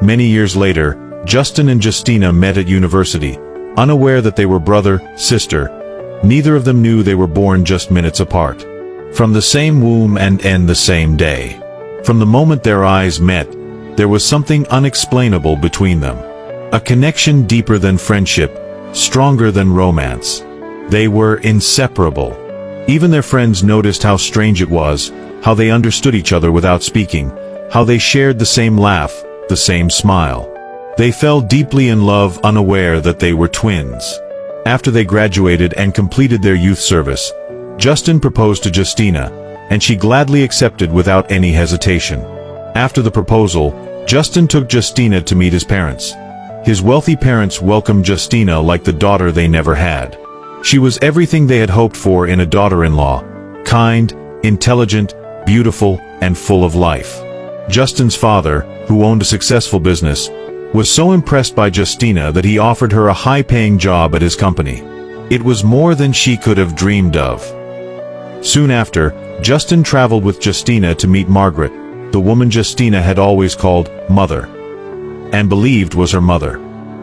Many years later, Justin and Justina met at university, unaware that they were brother, sister. Neither of them knew they were born just minutes apart. From the same womb and end the same day. From the moment their eyes met, there was something unexplainable between them. A connection deeper than friendship, stronger than romance. They were inseparable. Even their friends noticed how strange it was, how they understood each other without speaking, how they shared the same laugh, the same smile. They fell deeply in love, unaware that they were twins. After they graduated and completed their youth service, Justin proposed to Justina, and she gladly accepted without any hesitation. After the proposal, Justin took Justina to meet his parents. His wealthy parents welcomed Justina like the daughter they never had. She was everything they had hoped for in a daughter-in-law: kind, intelligent, beautiful, and full of life. Justin's father, who owned a successful business, was so impressed by Justina that he offered her a high-paying job at his company. It was more than she could have dreamed of. Soon after, Justin traveled with Justina to meet Margaret, the woman Justina had always called Mother, and believed was her mother.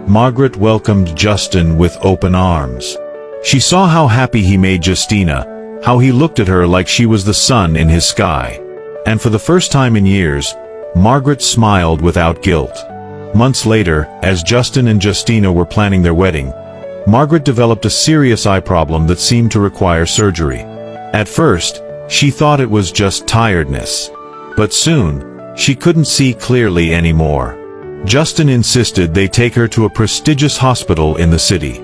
Margaret welcomed Justin with open arms. She saw how happy he made Justina, how he looked at her like she was the sun in his sky. And for the first time in years, Margaret smiled without guilt. Months later, as Justin and Justina were planning their wedding, Margaret developed a serious eye problem that seemed to require surgery. At first, she thought it was just tiredness. But soon, she couldn't see clearly anymore. Justin insisted they take her to a prestigious hospital in the city.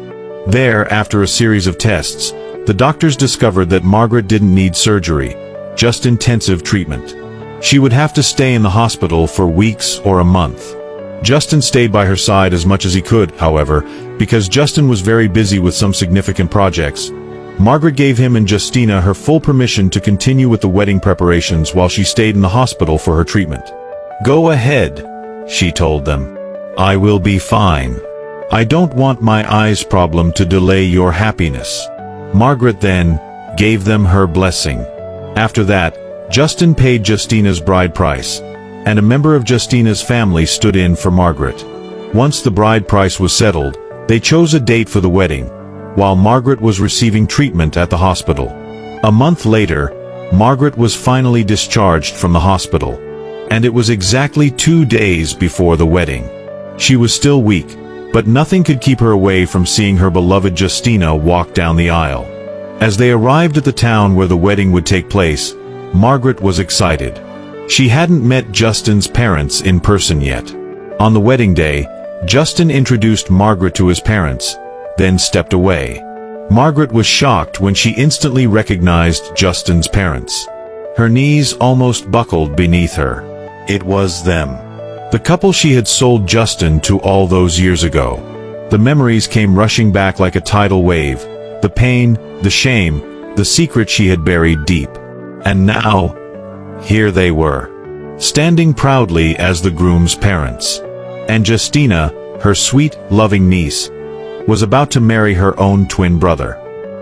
There, after a series of tests, the doctors discovered that Margaret didn't need surgery, just intensive treatment. She would have to stay in the hospital for weeks or a month. Justin stayed by her side as much as he could, however, because Justin was very busy with some significant projects. Margaret gave him and Justina her full permission to continue with the wedding preparations while she stayed in the hospital for her treatment. "Go ahead," she told them. "I will be fine. I don't want my eyes problem to delay your happiness." Margaret then gave them her blessing. After that, Justin paid Justina's bride price, and a member of Justina's family stood in for Margaret. Once the bride price was settled, they chose a date for the wedding, while Margaret was receiving treatment at the hospital. A month later, Margaret was finally discharged from the hospital, and it was exactly 2 days before the wedding. She was still weak, but nothing could keep her away from seeing her beloved Justina walk down the aisle. As they arrived at the town where the wedding would take place, Margaret was excited. She hadn't met Justin's parents in person yet. On the wedding day, Justin introduced Margaret to his parents, then stepped away. Margaret was shocked when she instantly recognized Justin's parents. Her knees almost buckled beneath her. It was them. The couple she had sold Justin to all those years ago. The memories came rushing back like a tidal wave. The pain, the shame, the secret she had buried deep. And now, here they were, standing proudly as the groom's parents. And Justina, her sweet, loving niece, was about to marry her own twin brother.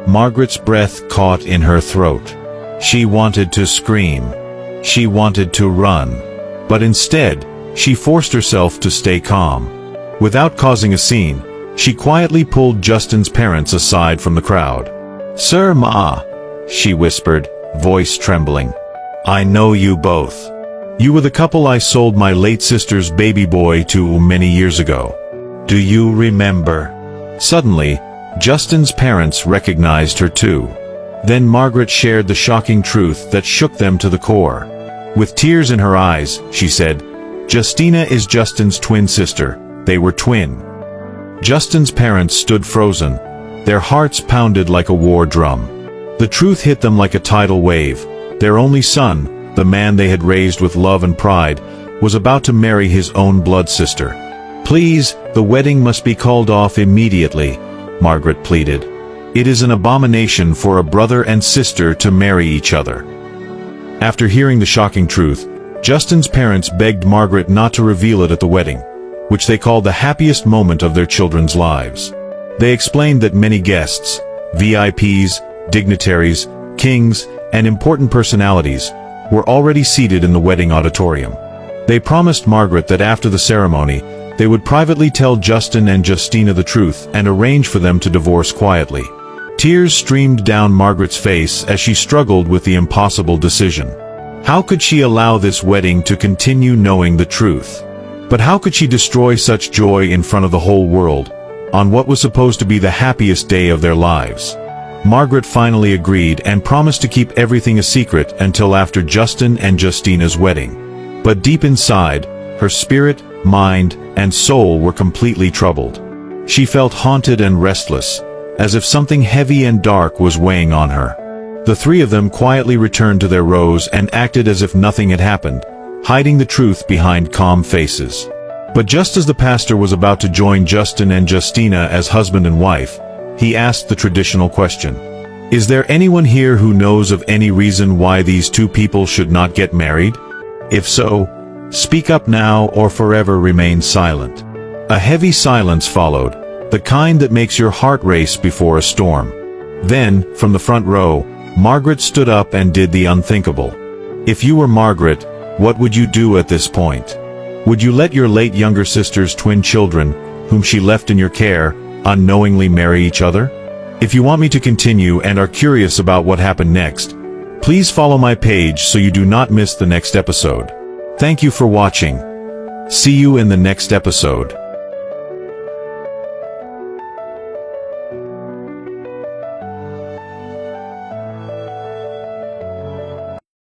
Margaret's breath caught in her throat. She wanted to scream. She wanted to run. But instead, she forced herself to stay calm. Without causing a scene, she quietly pulled Justin's parents aside from the crowd. "Sir, Ma," she whispered, voice trembling. "I know you both. You were the couple I sold my late sister's baby boy to many years ago. Do you remember?" Suddenly, Justin's parents recognized her too. Then Margaret shared the shocking truth that shook them to the core. With tears in her eyes, she said, "Justina is Justin's twin sister. They were twin." Justin's parents stood frozen. Their hearts pounded like a war drum. The truth hit them like a tidal wave. Their only son, the man they had raised with love and pride, was about to marry his own blood sister. "Please, the wedding must be called off immediately," Margaret pleaded. "It is an abomination for a brother and sister to marry each other." After hearing the shocking truth, Justin's parents begged Margaret not to reveal it at the wedding, which they called the happiest moment of their children's lives. They explained that many guests, VIPs, dignitaries, kings, and important personalities, were already seated in the wedding auditorium. They promised Margaret that after the ceremony, they would privately tell Justin and Justina the truth and arrange for them to divorce quietly. Tears streamed down Margaret's face as she struggled with the impossible decision. How could she allow this wedding to continue knowing the truth? But how could she destroy such joy in front of the whole world, on what was supposed to be the happiest day of their lives? Margaret finally agreed and promised to keep everything a secret until after Justin and Justina's wedding. But deep inside, her spirit, mind, and soul were completely troubled. She felt haunted and restless, as if something heavy and dark was weighing on her. The three of them quietly returned to their rows and acted as if nothing had happened, hiding the truth behind calm faces. But just as the pastor was about to join Justin and Justina as husband and wife, he asked the traditional question. Is there anyone here who knows of any reason why these two people should not get married? If so, speak up now or forever remain silent. A heavy silence followed, the kind that makes your heart race before a storm. Then, from the front row, Margaret stood up and did the unthinkable. If you were Margaret, what would you do at this point? Would you let your late younger sister's twin children, whom she left in your care, unknowingly marry each other? If you want me to continue and are curious about what happened next, please follow my page so you do not miss the next episode. Thank you for watching. See you in the next episode.